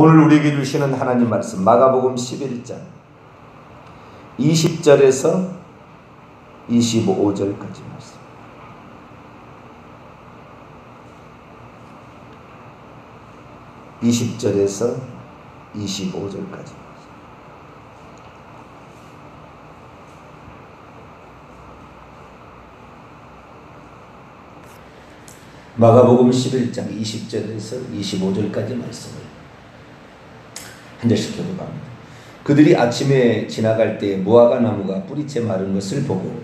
오늘 우리에게 주시는 하나님 말씀 마가복음 11장 20절에서 25절까지 말씀. (20절에서 25절까지) 마가복음 11장 20절에서 25절까지 말씀을 한 절씩 교독합니다. 그들이 아침에 지나갈 때 무화과 나무가 뿌리째 마른 것을 보고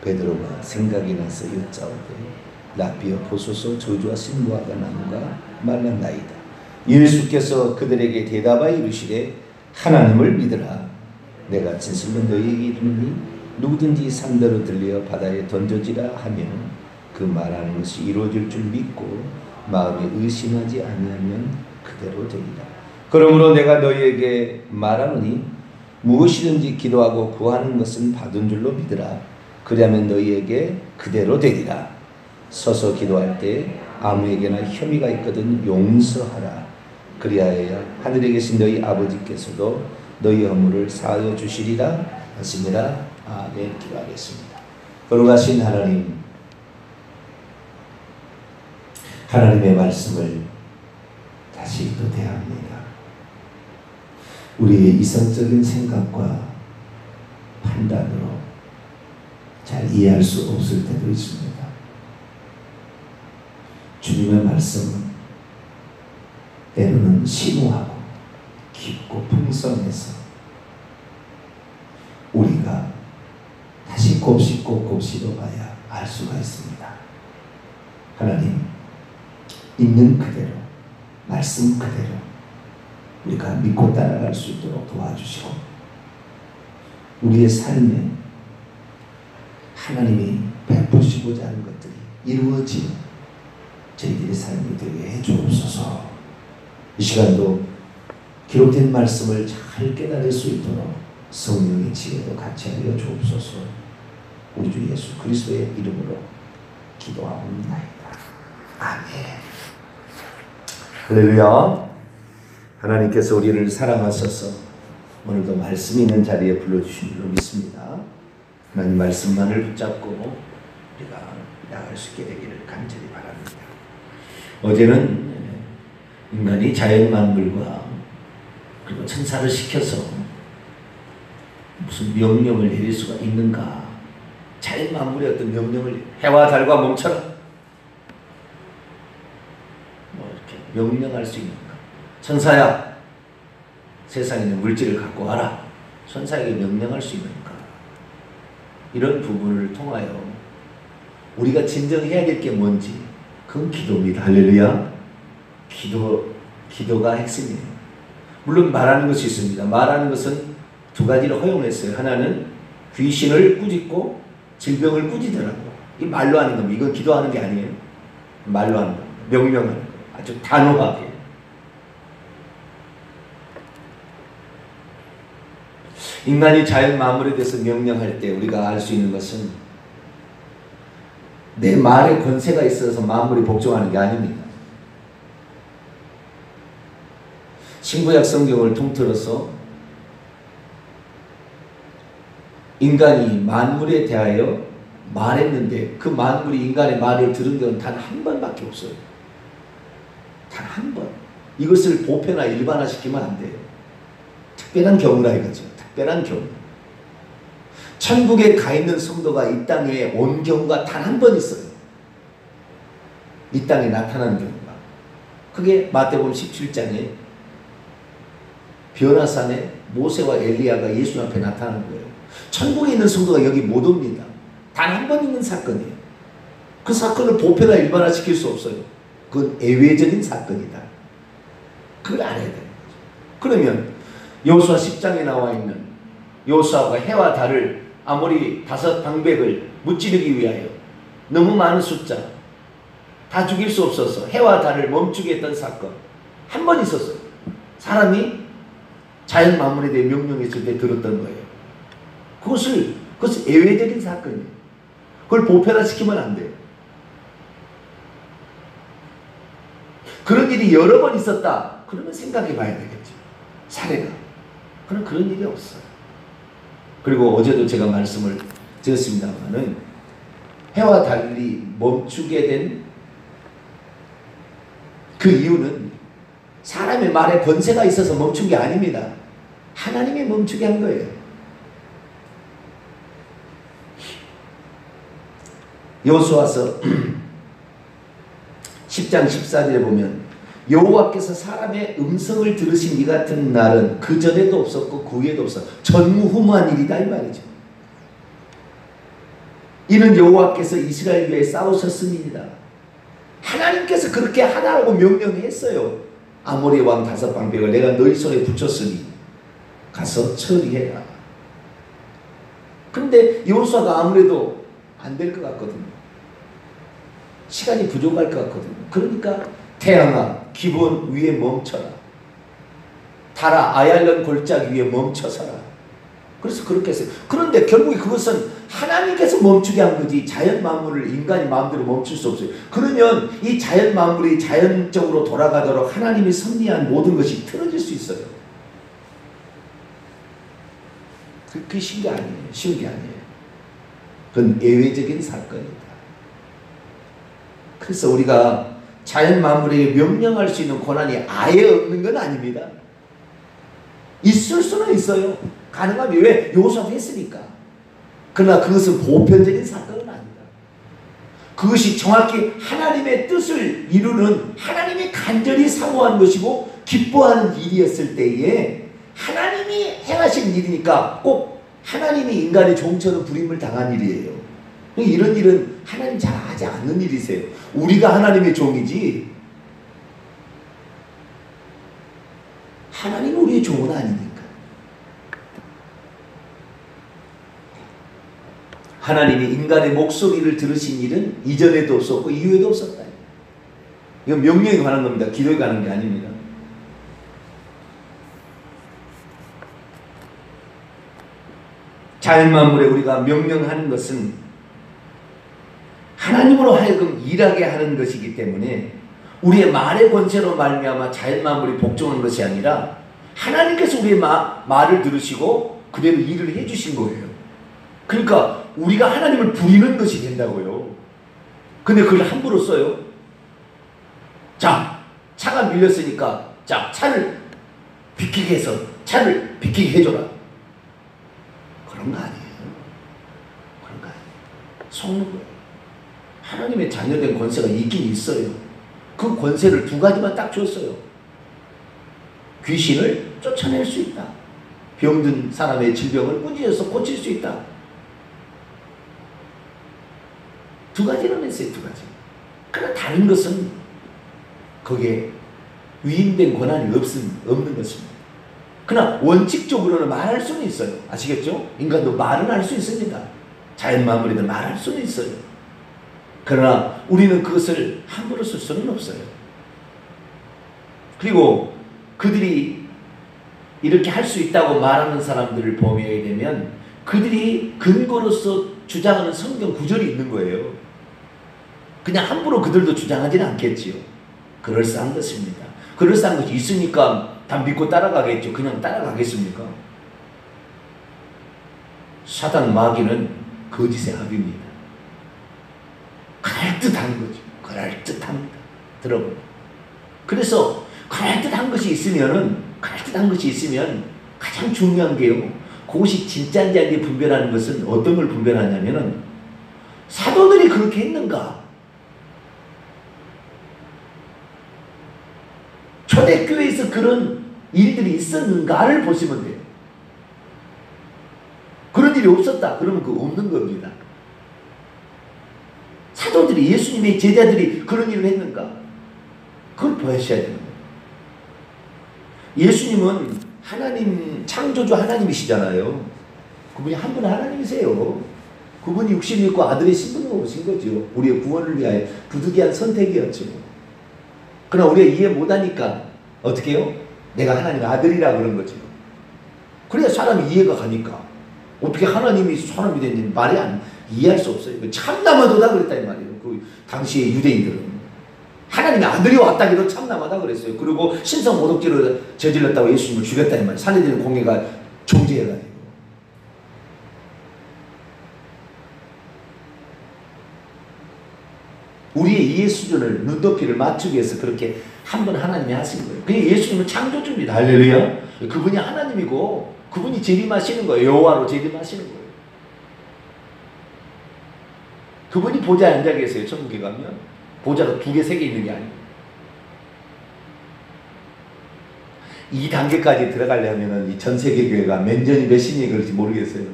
베드로가 생각이 나서 여짜오되 라비어 보소서 저주하신 무화과 나무가 말랐나이다. 예수께서 그들에게 대답하여 이르시되 하나님을 믿으라. 내가 진실로 너희에게 이르노니 누구든지 산더러 들려 바다에 던져지라 하면 그 말하는 것이 이루어질 줄 믿고 마음에 의심하지 아니하면 그대로 되리라. 그러므로 내가 너희에게 말하노니 무엇이든지 기도하고 구하는 것은 받은 줄로 믿으라. 그리하면 너희에게 그대로 되리라. 서서 기도할 때 아무에게나 혐의가 있거든 용서하라. 그리하여 하늘에 계신 너희 아버지께서도 너희 허물을 사하여 주시리라 하시니라. 아멘. 기도하겠습니다. 거룩하신 하나님, 하나님의 말씀을 다시 또 대합니다. 우리의 이성적인 생각과 판단으로 잘 이해할 수 없을 때도 있습니다. 주님의 말씀은 때로는 심오하고 깊고 풍성해서 우리가 다시 곱씹고 곱씹어봐야 알 수가 있습니다. 하나님, 있는 그대로, 말씀 그대로 우리가 믿고 따라갈 수 있도록 도와주시고, 우리의 삶에 하나님이 베푸시고자 하는 것들이 이루어지는 저희들의 삶이 되게 해주옵소서. 이 시간도 기록된 말씀을 잘 깨달을 수 있도록 성령의 지혜도 같이 하여 주옵소서. 우리 주 예수 그리스도의 이름으로 기도하옵나이다. 아멘. 할렐루야. 하나님께서 우리를 사랑하셔서 오늘도 말씀 있는 자리에 불러주신 줄로 믿습니다. 하나님 말씀만을 붙잡고 우리가 나아갈 수 있게 되기를 간절히 바랍니다. 어제는 인간이 자연 만물과 그리고 천사를 시켜서 무슨 명령을 내릴 수가 있는가, 자연 만물의 어떤 명령을 해와 달과 멈춰라 이렇게 명령할 수 있는가, 천사야 세상에 있는 물질을 갖고 와라, 천사에게 명령할 수 있는가, 이런 부분을 통하여 우리가 진정 해야 될 게 뭔지, 그건 기도입니다. 할렐루야. 기도가 핵심이에요. 물론 말하는 것이 있습니다. 말하는 것은 두 가지를 허용했어요. 하나는 귀신을 꾸짖고 질병을 꾸짖으라고. 이 말로 하는 겁니다. 이건 기도하는 게 아니에요. 말로 하는 겁니다. 명령하는 거예요. 아주 단호하게. 인간이 자연 만물에 대해서 명령할 때 우리가 알 수 있는 것은 내 말에 권세가 있어서 만물이 복종하는 게 아닙니다. 신구약 성경을 통틀어서 인간이 만물에 대하여 말했는데 그 만물이 인간의 말을 들은 경우는 단 한 번밖에 없어요. 단 한 번. 이것을 보편화 일반화시키면 안 돼요. 특별한 경우라 이거죠. 특별한 경우. 천국에 가 있는 성도가 이 땅에 온 경우가 단 한 번 있어요. 이 땅에 나타난 경우가. 그게 마태복음 17장에 변화산에 모세와 엘리야가 예수 앞에 나타난 거예요. 천국에 있는 성도가 여기 못 옵니다. 단 한 번 있는 사건이에요. 그 사건을 보편화 일반화시킬 수 없어요. 그건 예외적인 사건이다. 그걸 알아야 돼요. 그러면 여호수아 10장에 나와 있는 여호수아가 해와 달을 아모리 5 방백을 무찌르기 위하여 너무 많은 숫자 다 죽일 수 없어서 해와 달을 멈추게 했던 사건 한 번 있었어요. 사람이 자연 만물에 대해 명령했을 때 들었던 거예요. 그것은 예외적인 사건이에요. 그걸 보편화시키면 안 돼요. 그런 일이 여러 번 있었다. 그러면 생각해 봐야 되겠죠. 사례가. 그런 일이 없어요. 그리고 어제도 제가 말씀을 드렸습니다만은 해와 달리 멈추게 된 그 이유는 사람의 말에 권세가 있어서 멈춘 게 아닙니다. 하나님이 멈추게 한 거예요. 여호수아서 10장 14절에 보면 여호와께서 사람의 음성을 들으신 이 같은 날은 그 전에도 없었고 그 후에도 없어 전무후무한 일이다 이 말이죠. 이는 여호와께서 이스라엘 위에 싸우셨음이니라. 하나님께서 그렇게 하라고 명령했어요. 아모리 왕 5방백을 내가 너희 손에 붙였으니 가서 처리해라. 그런데 여호수아가 아무래도 안 될 것 같거든요. 시간이 부족할 것 같거든요. 그러니까 태양아 기본 위에 멈춰라. 달아 아얄런 골짜기 위에 멈춰서라. 그래서 그렇게 했어요. 그런데 결국에 그것은 하나님께서 멈추게 한 거지 자연 만물을 인간이 마음대로 멈출 수 없어요. 그러면 이 자연 만물이 자연적으로 돌아가도록 하나님이 섭리한 모든 것이 틀어질 수 있어요. 그게 쉬운 게 아니에요. 쉬운 게 아니에요. 그건 예외적인 사건이다. 그래서 우리가 자연 만물에게 명령할 수 있는 권한이 아예 없는 건 아닙니다. 있을 수는 있어요. 가능하면 왜? 여호수아가 했으니까. 그러나 그것은 보편적인 사건은 아니다. 그것이 정확히 하나님의 뜻을 이루는 하나님이 간절히 사모한 것이고 기뻐하는 일이었을 때에 하나님이 행하신 일이니까 꼭 하나님이 인간의 종처럼 부림을 당한 일이에요. 이런 일은 하나님 잘 하지 않는 일이세요. 우리가 하나님의 종이지 하나님은 우리의 종은 아니니까. 하나님이 인간의 목소리를 들으신 일은 이전에도 없었고 이후에도 없었다. 이건 명령에 관한 겁니다. 기도에 관한 게 아닙니다. 자연 만물에 우리가 명령하는 것은 하나님으로 하여금 일하게 하는 것이기 때문에 우리의 말의 권세로 말미암아 자연 만물이 복종하는 것이 아니라 하나님께서 우리의 말을 들으시고 그대로 일을 해주신 거예요. 그러니까 우리가 하나님을 부리는 것이 된다고요. 근데 그걸 함부로 써요. 자, 차가 밀렸으니까 자, 차를 비키게 해서 차를 비키게 해줘라. 그런 거 아니에요. 그런 거 아니에요. 속는 거예요. 하나님의 자녀된 권세가 있긴 있어요. 그 권세를 2가지만 딱 줬어요. 귀신을 쫓아낼 수 있다. 병든 사람의 질병을 꾸짖어서 고칠 수 있다. 2가지는 했어요. 2가지. 그러나 다른 것은 거기에 위임된 권한이 없는 것입니다. 그러나 원칙적으로는 말할 수는 있어요. 아시겠죠? 인간도 말은 할 수 있습니다. 자연 만물이든 말할 수는 있어요. 그러나 우리는 그것을 함부로 쓸 수는 없어요. 그리고 그들이 이렇게 할 수 있다고 말하는 사람들을 보게 되면 그들이 근거로서 주장하는 성경 구절이 있는 거예요. 그냥 함부로 그들도 주장하지는 않겠지요. 그럴싸한 것입니다. 그럴싸한 것이 있으니까 다 믿고 따라가겠죠. 그냥 따라가겠습니까? 사단 마귀는 거짓의 합입니다. 그럴듯한 거죠. 그럴듯합니다. 들어보면. 그래서 그럴듯한 것이 있으면 가장 중요한 게요. 그것이 진짜인지 아닌지 분별하는 것은 어떤 걸 분별하냐면은 사도들이 그렇게 했는가? 초대교회에서 그런 일들이 있었는가를 보시면 돼요. 그런 일이 없었다. 그러면 그거 없는 겁니다. 사도들이 예수님의 제자들이 그런 일을 했는가? 그걸 보셔야 돼요. 예수님은 하나님 창조주 하나님이시잖아요. 그분이 한 분 하나님이세요. 그분이 육신을 입고 아들의 신분으로 오신 거죠. 우리의 구원을 위하여 부득이한 선택이었죠. 그러나 우리가 이해 못하니까 어떻게 해요? 내가 하나님의 아들이라 그런 거죠. 그래야 사람이 이해가 가니까. 어떻게 하나님이 사람이 됐는지 이해할 수 없어요. 참나마도다 그랬다 이 말이에요. 그 당시의 유대인들은 하나님의 아들이 왔다 해도 참남하다 그랬어요. 그리고 신성 모독죄를 저질렀다고 예수님을 죽였다 이 말이에요. 살려드리는 공예가 정죄해가지고. 우리의 이해 수준을 눈높이를 맞추기 위해서 그렇게 한 번 하나님이 하신 거예요. 그냥 예수님은 창조주입니다. 할렐루야. 그분이 하나님이고 그분이 재림하시는 거예요. 여호와로 재림하시는 거예요. 그분이 보좌에 앉아 계세요. 천국에 가면 보좌가 2개, 3개 있는 게 아니에요. 이 단계까지 들어가려면 이 전 세계 교회가 몇 년이 몇 신이 그럴지 모르겠어요.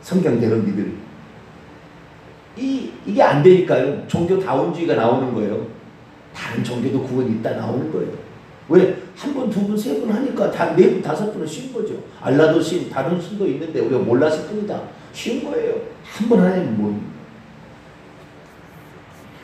성경대로 믿을. 이게 안 되니까요. 종교다운주의가 나오는 거예요. 다른 종교도 구원이 있다 나오는 거예요. 왜? 한 번, 두 번, 세 번 하니까 다 4번, 5번은 쉬운 거죠. 알라도 신, 다른 신도 있는데 우리가 몰랐을 뿐이다. 쉬운 거예요. 한 번 하면 뭐.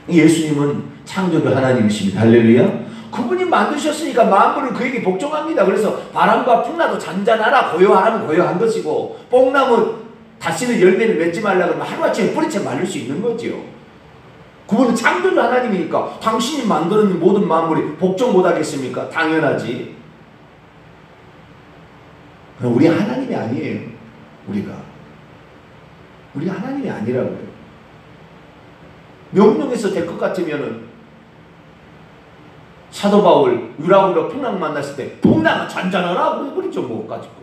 예수님은 창조주 하나님이십니다. 할렐루야. 그분이 만드셨으니까 만물은 그에게 복종합니다. 그래서 바람과 풍나도 잔잔하라 고요하라면 고요한 것이고 뽕나무 다시는 열매를 맺지 말라 그러면 하루아침에 뿌리채 말릴 수 있는 거지요. 그분은 창조주 하나님이니까 당신이 만드는 모든 만물이 복종 못하겠습니까? 당연하지. 우리 하나님이 아니에요. 우리 하나님이 아니라고요. 명령해서 될 것 같으면은 사도 바울 유라굴로 풍랑 만났을 때 풍랑아 잔잔하라 그러죠 뭐 가지고.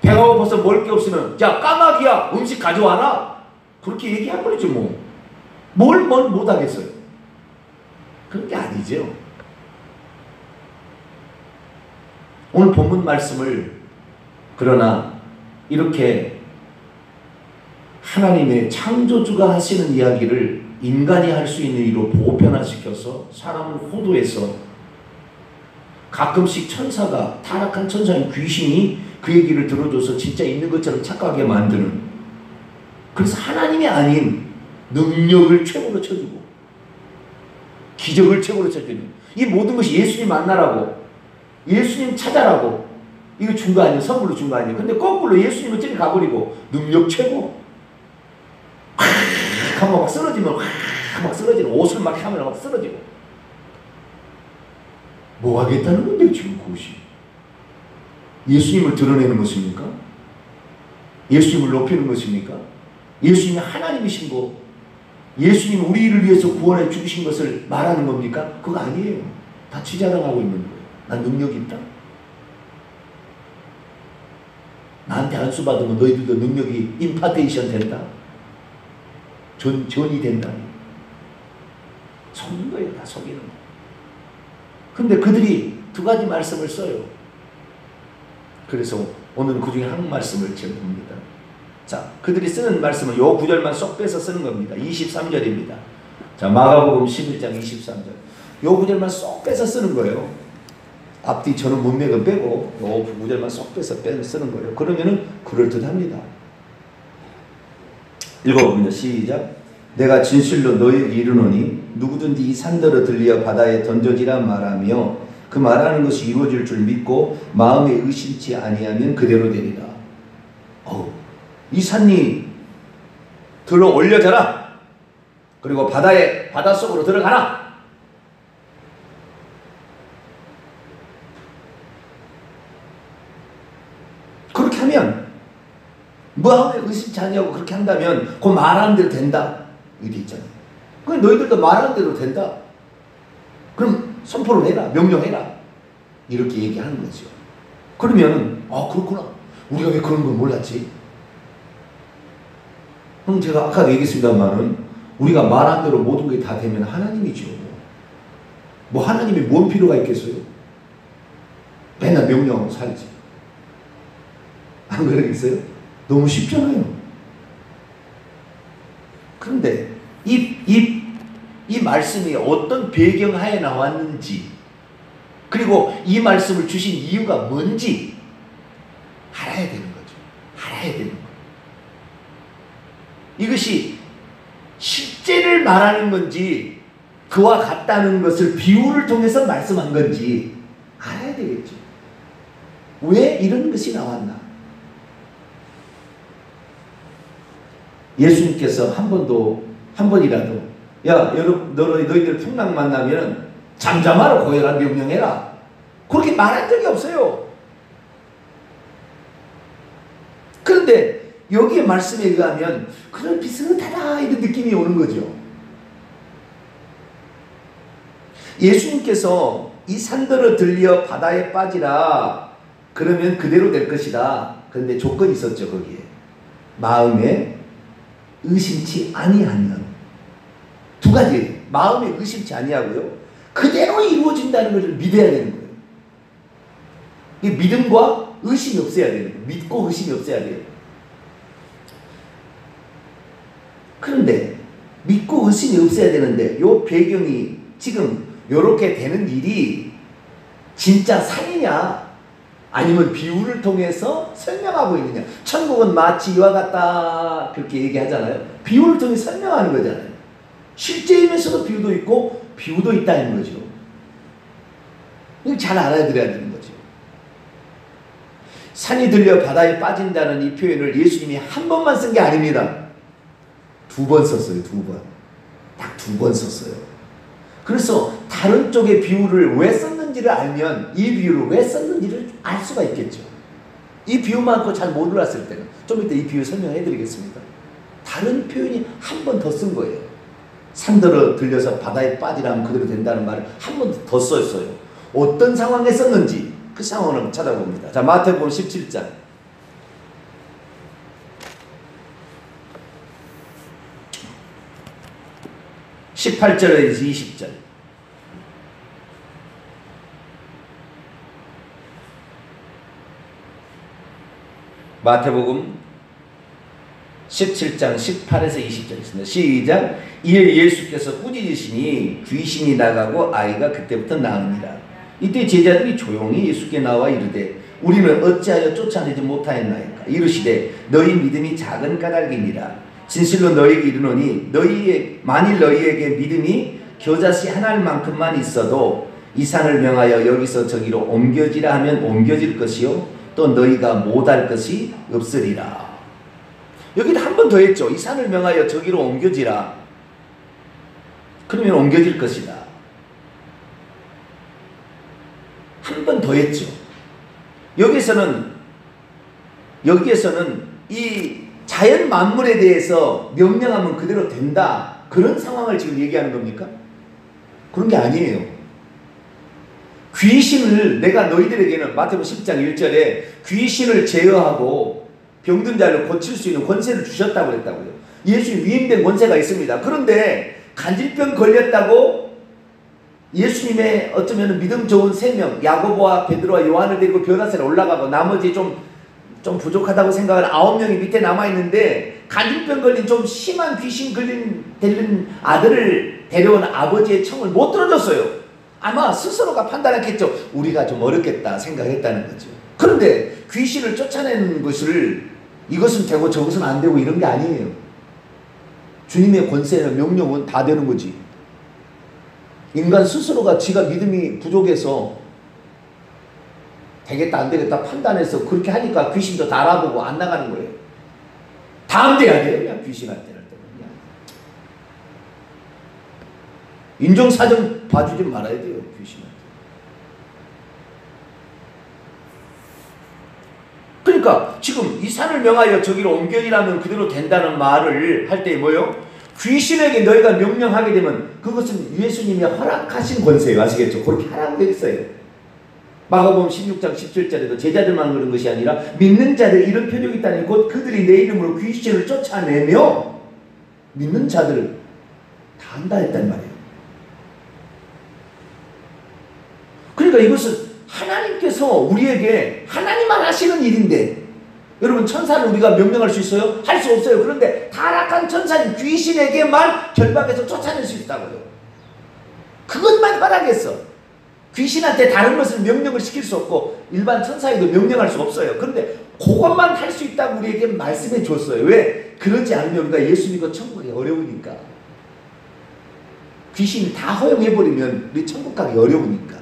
배가 고파서 먹을 게 없으면 야 까마귀야 음식 가져와라 그렇게 얘기해버리죠 뭐. 뭘 못하겠어요. 그런 게 아니죠. 오늘 본문 말씀을 그러나 이렇게 하나님의 창조주가 하시는 이야기를 인간이 할 수 있는 일로 보편화시켜서 사람을 호도해서 가끔씩 천사가 타락한 천사인 귀신이 그 얘기를 들어줘서 진짜 있는 것처럼 착각하게 만드는, 그래서 하나님이 아닌 능력을 최고로 쳐주고 기적을 최고로 쳐주는 이 모든 것이 예수님 만나라고 예수님 찾아라고 이거 준 거 아니에요. 선물로 준 거 아니에요. 근데 거꾸로 예수님은 저리 가버리고 능력 최고 하면 막 쓰러지면 막 쓰러지는 옷을 막 하면 막 쓰러지고 뭐 하겠다는 건데 지금 그것이 예수님을 드러내는 것입니까? 예수님을 높이는 것입니까? 예수님이 하나님이신 거 예수님이 우리를 위해서 구원해 주신 것을 말하는 겁니까? 그거 아니에요. 다 지자랑하고 있는 거예요. 난 능력이 있다. 나한테 안수 받으면 너희들도 능력이 임파테이션 된다. 전이 된다. 속는 거예요. 다 속이는 거예요. 근데 그들이 두 가지 말씀을 써요. 그래서 오늘은 그 중에 한 말씀을 제가 봅니다. 자, 그들이 쓰는 말씀은 요 구절만 쏙 빼서 쓰는 겁니다. 23절입니다. 자, 마가복음 11장 23절. 요 구절만 쏙 빼서 쓰는 거예요. 앞뒤 저는 문맥은 빼고 요 구절만 쏙 빼서 쓰는 거예요. 그러면은 그럴듯합니다. 읽어봅니다. 시작. 내가 진실로 너에게 이르노니 누구든지 이 산더러 들리어 바다에 던져지라 말하며 그 말하는 것이 이루어질 줄 믿고 마음에 의심치 아니하면 그대로 되리라. 이 산이 들어 올려져라. 그리고 바닷속으로 들어가라. 그렇게 하면 마음에 의심치 아니하고 그렇게 한다면 그 말하는 대로 된다. 이게 있잖아요. 그럼 너희들도 말하는 대로 된다. 그럼 선포를 해라. 명령해라. 이렇게 얘기하는 거죠. 그러면 그렇구나. 우리가 왜 그런 걸 몰랐지? 그럼 제가 아까도 얘기했습니다만은 우리가 말한 대로 모든 게 다 되면 하나님이죠. 뭐 하나님이 뭔 필요가 있겠어요? 맨날 명령하고 살지. 안 그러겠어요? 너무 쉽잖아요. 그런데 이 말씀이 어떤 배경하에 나왔는지 그리고 이 말씀을 주신 이유가 뭔지 알아야 되는 거죠. 알아야 되는 거예요. 이것이 실제를 말하는 건지 그와 같다는 것을 비유를 통해서 말씀한 건지 알아야 되겠죠. 왜 이런 것이 나왔나? 예수님께서 한 번이라도 야 여러분 너희들 풍랑 만나면 잠잠하라 고요한 명령해라 그렇게 말한 적이 없어요. 그런데 여기에 말씀에 의하면 그런 비슷하다 이런 느낌이 오는 거죠. 예수님께서 이 산더러 들려 바다에 빠지라 그러면 그대로 될 것이다. 그런데 조건이 있었죠. 거기에 마음에 의심치 아니하면 두 가지 마음에 의심치 아니하고요 그대로 이루어진다는 것을 믿어야 되는 거예요. 이 믿음과 의심이 없어야 되는 거예요. 믿고 의심이 없어야 돼요. 그런데 믿고 의심이 없어야 되는데 요 배경이 지금 요렇게 되는 일이 진짜 산이냐 아니면 비유를 통해서 설명하고 있느냐. 천국은 마치 이와 같다 그렇게 얘기하잖아요. 비유를 통해 설명하는 거잖아요. 실제이면서도 비유도 있고 비유도 있다는 거죠. 이걸 잘 알아들어야 되는 거죠. 산이 들려 바다에 빠진다는 이 표현을 예수님이 한 번만 쓴 게 아닙니다. 두 번 썼어요. 두 번. 딱 두 번 썼어요. 그래서 다른 쪽의 비유를 왜 썼는지를 알면 이 비유를 왜 썼는지를 알 수가 있겠죠. 이 비유만 갖고 잘 못 알았을 때는 좀 이따 이 비유 설명해 드리겠습니다. 다른 표현이 한 번 더 쓴 거예요. 산더러 들려서 바다에 빠지라면 그대로 된다는 말을 한 번 더 썼어요. 어떤 상황에 썼는지 그 상황을 찾아봅니다. 자, 마태복음 17장 18절에서 20절. 마태복음 17장 18에서 20절 있습니다. 시작. 이에 예수께서 꾸짖으시니 귀신이 나가고 아이가 그때부터 나으니라. 이때 제자들이 조용히 예수께 나와 이르되 우리는 어찌하여 쫓아내지 못하였나이까. 이르시되 너희 믿음이 작은 까닭이니라. 진실로 너희에게 이르노니 만일 너희에게 믿음이 겨자씨 하나만큼만 있어도 이 산을 명하여 여기서 저기로 옮겨지라 하면 옮겨질 것이요 또 너희가 못할 것이 없으리라. 여기는 한 번 더 했죠. 이 산을 명하여 저기로 옮겨지라. 그러면 옮겨질 것이다. 한 번 더 했죠. 여기에서는 이 자연 만물에 대해서 명령하면 그대로 된다. 그런 상황을 지금 얘기하는 겁니까? 그런 게 아니에요. 귀신을 내가 너희들에게는 마태복음 10장 1절에 귀신을 제어하고 병든 자를 고칠 수 있는 권세를 주셨다고 그랬다고요. 예수님 위임된 권세가 있습니다. 그런데 간질병 걸렸다고 예수님의 어쩌면 믿음 좋은 3명 야고보와 베드로와 요한을 데리고 변화산에 올라가고 나머지 좀 부족하다고 생각하는 9명이 밑에 남아있는데 간질병 걸린 좀 심한 귀신 들린 아들을 데려온 아버지의 청을 못 들어줬어요. 아마 스스로가 판단했겠죠. 우리가 좀 어렵겠다 생각했다는 거죠. 그런데 귀신을 쫓아내는 것을 이것은 되고 저것은 안 되고 이런 게 아니에요. 주님의 권세는 명령은 다 되는 거지. 인간 스스로가 지가 믿음이 부족해서 되겠다 안 되겠다 판단해서 그렇게 하니까 귀신도 다 알아보고 안 나가는 거예요. 다 안 돼야 돼요. 그냥 귀신한테 할 때는 그냥. 인정사정 봐주지 말아야 돼요. 귀신한테. 그러니까 지금 이 산을 명하여 저기로 옮겨지라면 그대로 된다는 말을 할 때 뭐예요? 귀신에게 너희가 명령하게 되면 그것은 예수님이 허락하신 권세예요. 아시겠죠? 그렇게 하라고 되어 있어요. 마가복음 16장 17절에도 제자들만 그런 것이 아니라 믿는 자들 이런 표적이 있다니 곧 그들이 내 이름으로 귀신을 쫓아내며 믿는 자들 다 한다 했단 말이에요. 그러니까 이것은 하나님께서 우리에게 하나님만 하시는 일인데 여러분 천사를 우리가 명령할 수 있어요? 할 수 없어요. 그런데 타락한 천사는 귀신에게만 결박해서 쫓아낼 수 있다고요. 그것만 허락했어. 귀신한테 다른 것을 명령을 시킬 수 없고 일반 천사에도 명령할 수 없어요. 그런데 그것만 할 수 있다고 우리에게 말씀해 줬어요. 왜? 그러지 않으면 우리가 예수 믿고 천국이 어려우니까. 귀신이 다 허용해버리면 우리 천국 가기 어려우니까.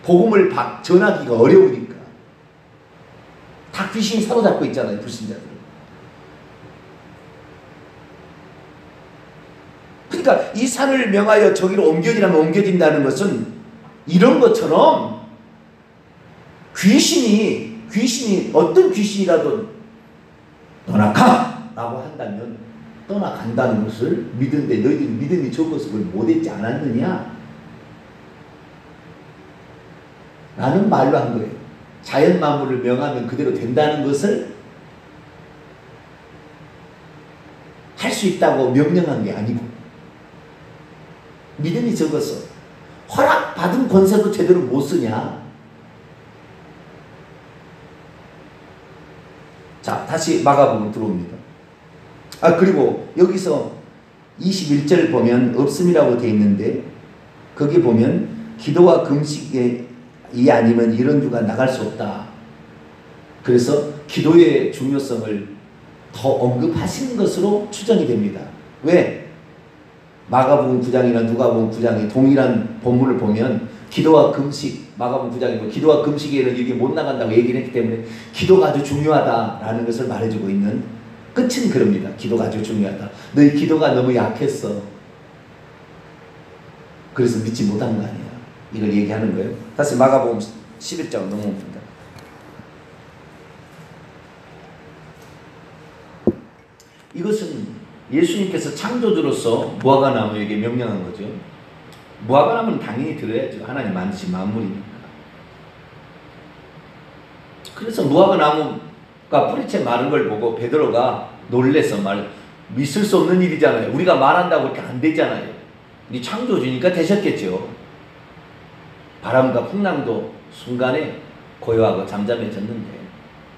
복음을 전하기가 어려우니까. 다 귀신이 사로잡고 있잖아요. 불신자들. 그러니까 이 산을 명하여 저기로 옮겨지라면 옮겨진다는 것은 이런 것처럼 귀신이 어떤 귀신이라도 떠나가! 라고 한다면 떠나간다는 것을 믿는데 너희들이 믿음이 적어서 그걸 못했지 않았느냐? 라는 말로 한 거예요. 자연 만물을 명하면 그대로 된다는 것을 할 수 있다고 명령한 게 아니고 믿음이 적어서 허락받은 권세도 제대로 못 쓰냐? 자, 다시 마가복음 들어옵니다. 그리고 여기서 21절 보면 없음이라고 되어 있는데 거기 보면 기도와 금식이 아니면 이런 주가 나갈 수 없다. 그래서 기도의 중요성을 더 언급하신 것으로 추정이 됩니다. 왜? 마가복음 9장이나 누가복음 9장에 동일한 본문을 보면 기도와 금식, 마가복음 9장이고 기도와 금식에는 이게 못 나간다고 얘기를 했기 때문에 기도가 아주 중요하다라는 것을 말해주고 있는 끝은 그럽니다. 기도가 아주 중요하다. 너희 기도가 너무 약했어. 그래서 믿지 못한 거 아니야. 이걸 얘기하는 거예요. 다시 마가복음 11장 넘어옵니다. 이것은 예수님께서 창조주로서 무화과나무에게 명령한 거죠. 무화과나무는 당연히 들어야죠. 하나님 만드신 만물이니까. 그래서 무화과나무가 뿌리채 마른 걸 보고 베드로가 놀래서 있을 수 없는 일이잖아요. 우리가 말한다고 그렇게 안 되잖아요. 이 창조주니까 되셨겠죠. 바람과 풍랑도 순간에 고요하고 잠잠해졌는데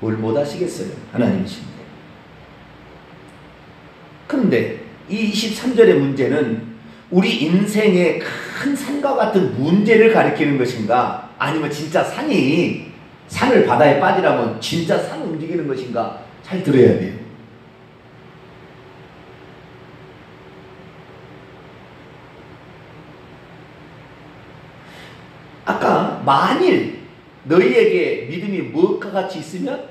뭘 못하시겠어요. 하나님이신데. 그런데 이 23절의 문제는 우리 인생의 큰 산과 같은 문제를 가리키는 것인가, 아니면 진짜 산을 바다에 빠지라면 진짜 산을 움직이는 것인가 잘 들어야 돼요. 아까 만일 너희에게 믿음이 무엇과 같이 있으면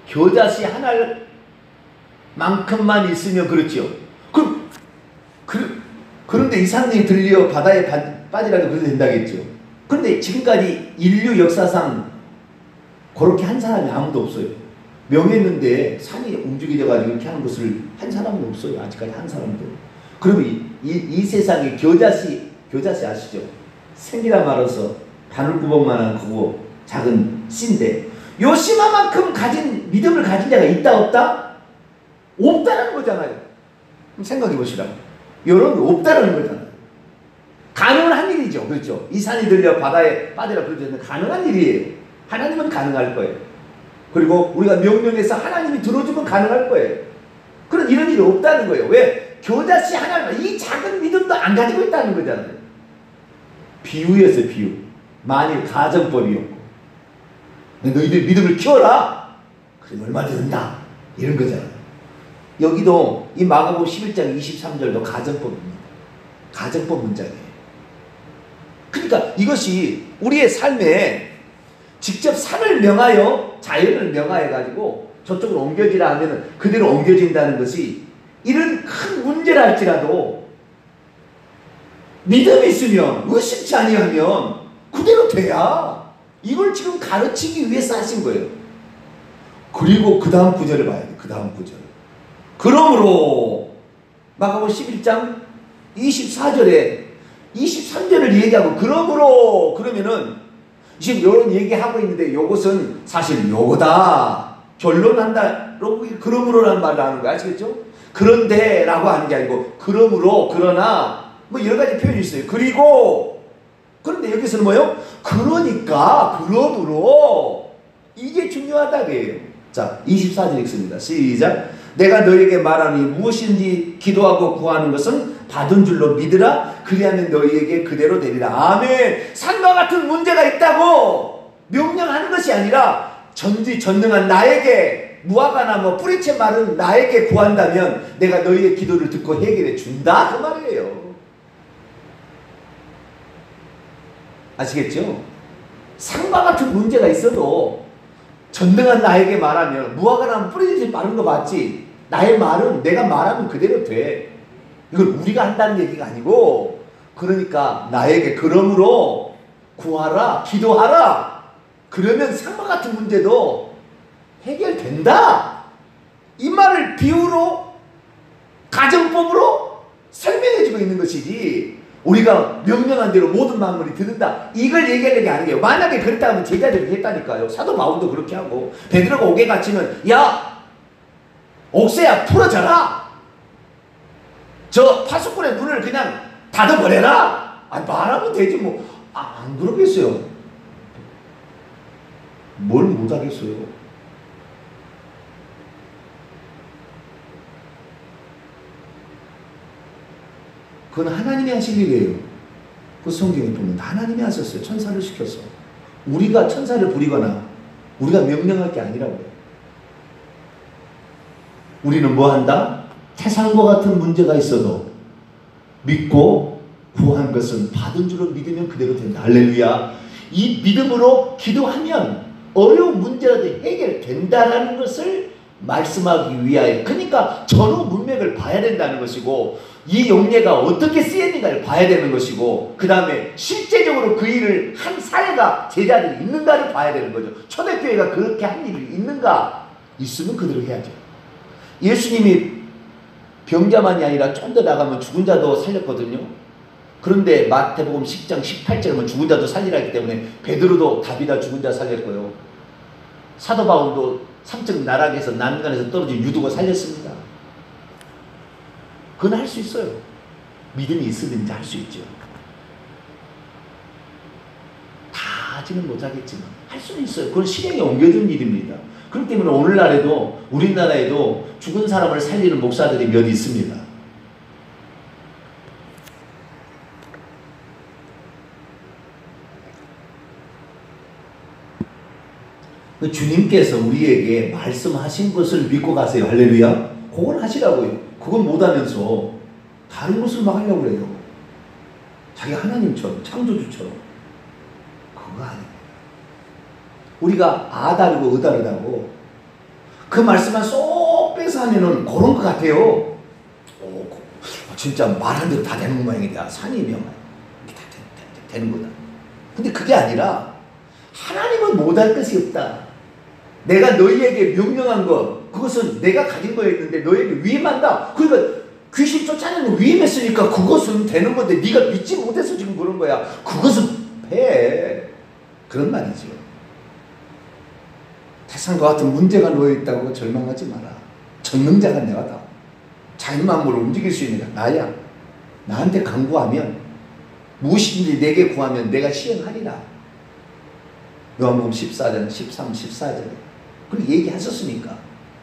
겨자씨 하나만큼만 있으면 그렇지요. 그런데 이 산이 들려 바다에 빠지라도 그래도 된다겠죠. 그런데 지금까지 인류 역사상 그렇게 한 사람이 아무도 없어요. 명했는데 산이 움직여가지고 이렇게 하는 것을 한 사람도 없어요. 아직까지 한 사람도. 그러면 이 세상에 겨자씨 아시죠? 생기라 말아서 바늘구멍만한 그거 작은 씨인데 요 씨만큼 믿음을 가진 자가 있다 없다? 없다는 거잖아요. 생각해 보시라고. 이런 게 없다는 거잖아요. 가능한 일이죠. 그렇죠? 이 산이 들려 바다에 빠지라 그러죠. 가능한 일이에요. 하나님은 가능할 거예요. 그리고 우리가 명령해서 하나님이 들어주면 가능할 거예요. 그런 이런 일이 없다는 거예요. 왜? 겨자씨 하나만 이 작은 믿음도 안 가지고 있다는 거잖아요. 비유였어요. 비유. 만일 가정법이었고 너희들 믿음을 키워라. 그럼 얼마든지 된다. 이런 거잖아요. 여기도 이 마가복음 11장 23절도 가정법입니다. 가정법 문장이에요. 그러니까 이것이 우리의 삶에 직접 산을 명하여 자연을 명하여 가지고 저쪽으로 옮겨지라 하면 그대로 옮겨진다는 것이 이런 큰 문제라 할지라도 믿음이 있으면 의심치 아니하면 그대로 돼야. 이걸 지금 가르치기 위해서 하신 거예요. 그리고 그 다음 구절을 봐야 돼. 그 다음 구절. 그러므로 마가복음 11장 24절에 23절을 얘기하고 그러면은 지금 이런 얘기하고 있는데 이것은 사실 요거다. 결론한다. 그러므로라는 말을 하는 거야. 아시겠죠? 그런데 라고 하는 게 아니고 그러므로 그러나 뭐 여러 가지 표현이 있어요. 그런데 여기서는 뭐예요? 그러니까 그러므로 이게 중요하다고요. 자 24절 읽습니다. 시작. 내가 너에게 말하니 무엇인지 기도하고 구하는 것은 받은 줄로 믿으라. 그리하면 너희에게 그대로 되리라. 아멘. 산과 같은 문제가 있다고 명령하는 것이 아니라 전지전능한 나에게 무화과나무 뿌리채 마른 나에게 구한다면 내가 너희의 기도를 듣고 해결해 준다. 그 말이에요. 아시겠죠? 산과 같은 문제가 있어도 전능한 나에게 말하면 무화과나무 뿌리채 마른 거 맞지? 나의 말은 내가 말하면 그대로 돼. 이걸 우리가 한다는 얘기가 아니고, 그러니까 나에게 그러므로 구하라, 기도하라. 그러면 상과 같은 문제도 해결된다. 이 말을 비유로, 가정법으로 설명해주고 있는 것이지, 우리가 명령한 대로 모든 만물이 듣는다, 이걸 얘기하는 게 아니에요. 만약에 그랬다 하면 제자들이 했다니까요. 사도 바울도 그렇게 하고, 베드로가 옥에 갇히면 야 옥새야 풀어져라, 저 파수꾼의 문을 그냥 닫아버려라. 아니 말하면 되지 뭐. 안 그러겠어요. 뭘 못하겠어요. 그건 하나님이 하실 일이에요. 그 성경에 보면 하나님이 하셨어요. 천사를 시켜서. 우리가 천사를 부리거나 우리가 명령할 게 아니라고요. 우리는 뭐 한다? 태산과 같은 문제가 있어도 믿고 구한 것은 받은 줄로 믿으면 그대로 된다. 할렐루야. 이 믿음으로 기도하면 어려운 문제라도 해결된다라는 것을 말씀하기 위하여, 그러니까 전후 문맥을 봐야 된다는 것이고, 이 용례가 어떻게 쓰였는가를 봐야 되는 것이고, 그 다음에 실제적으로 그 일을 한 사례가, 제자들이 있는가를 봐야 되는 거죠. 초대교회가 그렇게 한 일이 있는가? 있으면 그대로 해야죠. 예수님이 병자만이 아니라 좀 더 나가면 죽은 자도 살렸거든요. 그런데 마태복음 10장 18절에 보면 죽은 자도 살리라 했기 때문에 베드로도 답이다 죽은 자 살렸고요. 사도 바울도 삼층 나락에서 난간에서 떨어진 유두가 살렸습니다. 그건 할 수 있어요. 믿음이 있으든지 할 수 있죠. 다 하지는 못하겠지만 할 수는 있어요. 그건 실행에 옮겨준 일입니다. 그렇기 때문에 오늘날에도 우리나라에도 죽은 사람을 살리는 목사들이 몇 있습니다. 주님께서 우리에게 말씀하신 것을 믿고 가세요. 할렐루야. 그건 하시라고요. 그건 못하면서 다른 것을 막 하려고 그래요. 자기 하나님처럼, 창조주처럼. 그거 아닙니다. 우리가 아 다르고 의 다르다고 그 말씀만 쏙 빼서 하면은 그런 것 같아요. 진짜 말한 대로 다 되는 모양이다. 산이면 이렇게 다 되는 거다. 근데 그게 아니라 하나님은 못할 것이 없다. 내가 너희에게 명령한 것, 그것은 내가 가진 거였는데 너희에게 위임한다. 그러니까 귀신 쫓아내는 위임했으니까 그것은 되는 건데 네가 믿지 못해서 지금 그런 거야. 그것은 패. 그런 말이죠. 태산과 같은 문제가 놓여있다고 절망하지 마라. 전능자가 내가다. 자연 만물을 움직일 수 있는 게 나야. 나한테 간구하면 무엇이든지 내게 구하면 내가 시행하리라. 요한복음 14장 13, 14절에 그렇게 얘기하셨으니까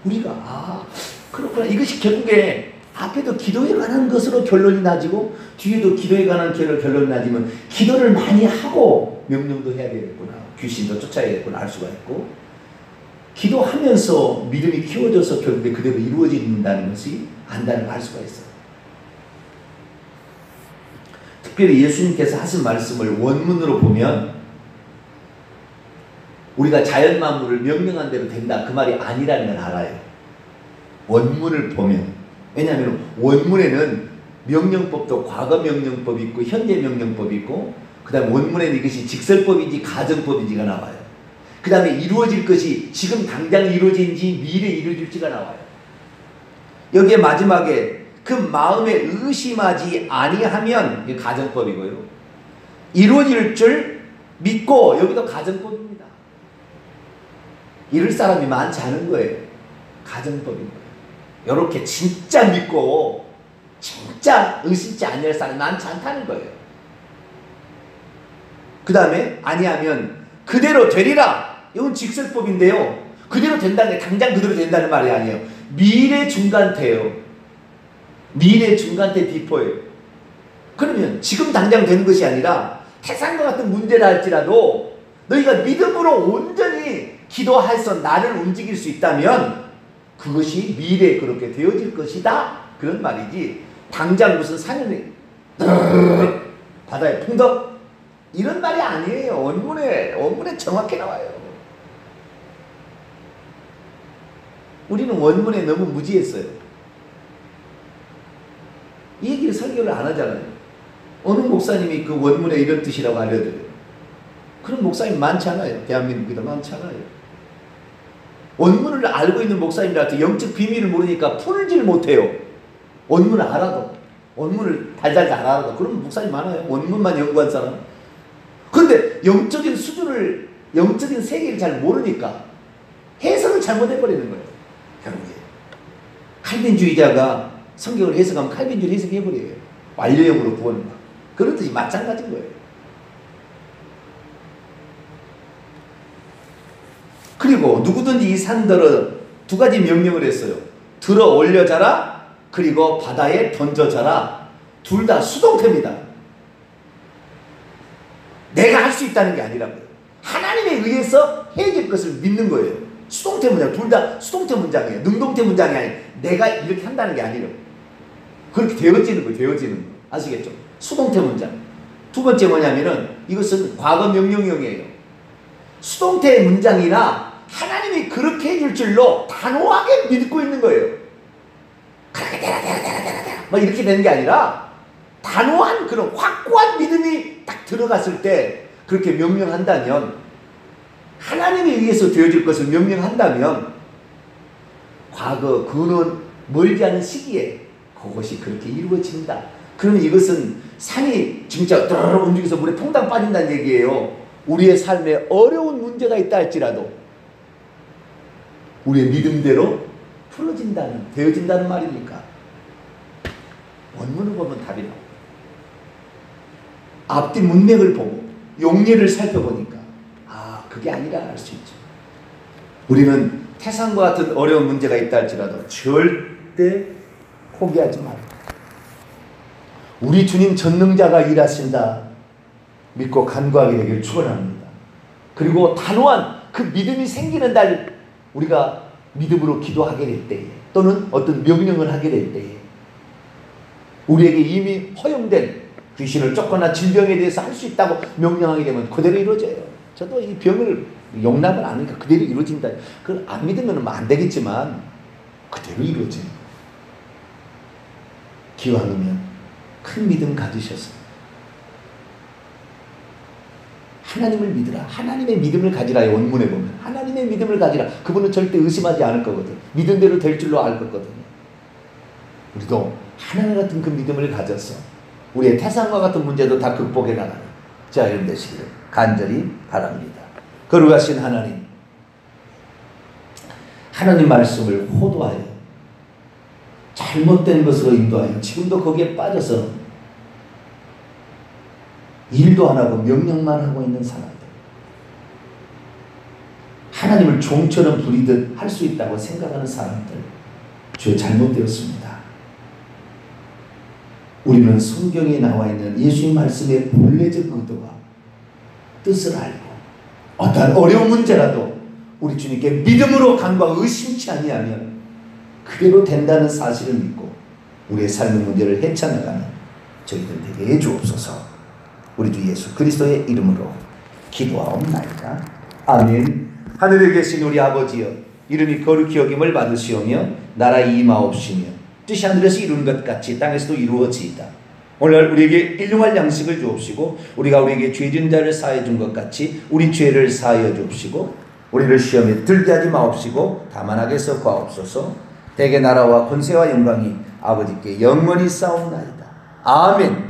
우리가 그렇구나. 이것이 결국에 앞에도 기도에 관한 것으로 결론이 나지고 뒤에도 기도에 관한 결론이 나지만 기도를 많이 하고 명령도 해야 되겠구나. 귀신도 쫓아야겠구나 알 수가 있고, 기도하면서 믿음이 키워져서 결국에 그대로 이루어진다는 것이 안다는 걸 알 수가 있어요. 특별히 예수님께서 하신 말씀을 원문으로 보면 우리가 자연 만물을 명령한 대로 된다 그 말이 아니라는 걸 알아요. 원문을 보면. 왜냐하면 원문에는 명령법도 과거 명령법이 있고 현재 명령법이 있고, 그 다음에 원문에는 이것이 직설법인지 가정법인지가 나와요. 그 다음에 이루어질 것이 지금 당장 이루어진지 미래에 이루어질지가 나와요. 여기에 마지막에 그 마음에 의심하지 아니하면 이게 가정법이고요. 이루어질 줄 믿고, 여기도 가정법입니다. 이럴 사람이 많지 않은 거예요. 가정법입니다. 이렇게 진짜 믿고 진짜 의심치 않을 사람이 많지 않다는 거예요. 그 다음에 아니하면 그대로 되리라. 이건 직설법인데요. 그대로 된다는 게 당장 그대로 된다는 말이 아니에요. 미래 중간태예요. 미래 중간태 디포예요. 그러면 지금 당장 되는 것이 아니라 태산과 같은 문제라 할지라도 너희가 믿음으로 온전히 기도해서 나를 움직일 수 있다면 그것이 미래에 그렇게 되어질 것이다. 그런 말이지 당장 무슨 4년에 바다에 풍덩 이런 말이 아니에요. 원문에 정확히 나와요. 우리는 원문에 너무 무지했어요. 이 얘기를 설교를 안 하잖아요. 어느 목사님이 그 원문에 이런 뜻이라고 알려드려요. 그런 목사님 많지 않아요. 대한민국에도 많지 않아요. 원문을 알고 있는 목사님들한테 영적 비밀을 모르니까 풀질 못해요. 원문을 알아도, 원문을 달달 알아도. 그런 목사님 많아요. 원문만 연구한 사람. 그런데 영적인 수준을, 영적인 세계를 잘 모르니까 해석을 잘못해버리는 거예요. 결국에 칼빈주의자가 성경을 해석하면 칼빈주의 해석해버려요. 완료형으로 구원을 받고. 그런 뜻이 마찬가지인 거예요. 그리고 누구든지 이 산들은 두 가지 명령을 했어요. 들어 올려자라, 그리고 바다에 던져자라. 둘 다 수동태입니다. 내가 할 수 있다는 게 아니라고요. 하나님에 의해서 해질 것을 믿는 거예요. 수동태 문장, 둘 다 수동태 문장이에요. 능동태 문장이 아니에요. 내가 이렇게 한다는 게 아니에요. 그렇게 되어지는 거예요. 되어지는 거. 아시겠죠? 수동태 문장. 두 번째 뭐냐면은 이것은 과거 명령형이에요. 수동태 문장이나 하나님이 그렇게 해줄 줄로 단호하게 믿고 있는 거예요. 그렇게 되라 막 이렇게 되는 게 아니라 단호한 그런 확고한 믿음이 딱 들어갔을 때 그렇게 명령한다면, 하나님에 의해서 되어질 것을 명령한다면 과거 그는 멀지 않은 시기에 그것이 그렇게 이루어진다. 그러면 이것은 산이 진짜 드르르 움직여서 물에 퐁당 빠진다는 얘기예요. 우리의 삶에 어려운 문제가 있다 할지라도 우리의 믿음대로 풀어진다는, 되어진다는 말입니까? 원문을 보면 답이 나옵니다. 앞뒤 문맥을 보고 용례를 살펴보니까 그게 아니라 알 수 있죠. 우리는 태산과 같은 어려운 문제가 있다 할지라도 절대 포기하지 말고 우리 주님 전능자가 일하신다 믿고 간구하게 되길 축원합니다. 그리고 단호한 그 믿음이 생기는 날 우리가 믿음으로 기도하게 될 때에, 또는 어떤 명령을 하게 될 때에 우리에게 이미 허용된 귀신을 쫓거나 질병에 대해서 할 수 있다고 명령하게 되면 그대로 이루어져요. 저도 이 병을 용납을 안 하니까 그대로 이루어진다. 그걸 안 믿으면 안 되겠지만 그대로 이루어져요. 기왕이면 큰 믿음 가지셔서 하나님을 믿으라. 하나님의 믿음을 가지라요. 원문에 보면 하나님의 믿음을 가지라. 그분은 절대 의심하지 않을 거거든. 믿은 대로 될 줄로 알 거거든요. 우리도 하나님 같은 그 믿음을 가져서 우리의 태산과 같은 문제도 다 극복해 나가는 자 여러분 되시기를 간절히 바랍니다. 거룩하신 하나님, 하나님 말씀을 호도하여 잘못된 것으로 인도하여 지금도 거기에 빠져서 일도 안 하고 명령만 하고 있는 사람들, 하나님을 종처럼 부리듯 할 수 있다고 생각하는 사람들, 주여 잘못되었습니다. 우리는 성경에 나와 있는 예수의 말씀의 본래적 의도와 뜻을 알고 어떠한 어려운 문제라도 우리 주님께 믿음으로 간구하고 의심치 아니하면 그대로 된다는 사실을 믿고 우리의 삶의 문제를 헤쳐나가는 저희들 되게 해주옵소서. 우리 주 예수 그리스도의 이름으로 기도하옵나이다. 아멘. 하늘에 계신 우리 아버지여, 이름이 거룩히 여김을 받으시오며 나라의 임하옵시며 뜻이 하늘에서 이룬 것 같이 땅에서도 이루어지이다. 오늘 우리에게 일용할 양식을 주옵시고 우리가 우리에게 죄진 자를 사하여 준 것 같이 우리 죄를 사하여 주옵시고 우리를 시험에 들게 하지 마옵시고 다만 악에서 구하옵소서. 대개 나라와 권세와 영광이 아버지께 영원히 싸움나이다. 아멘.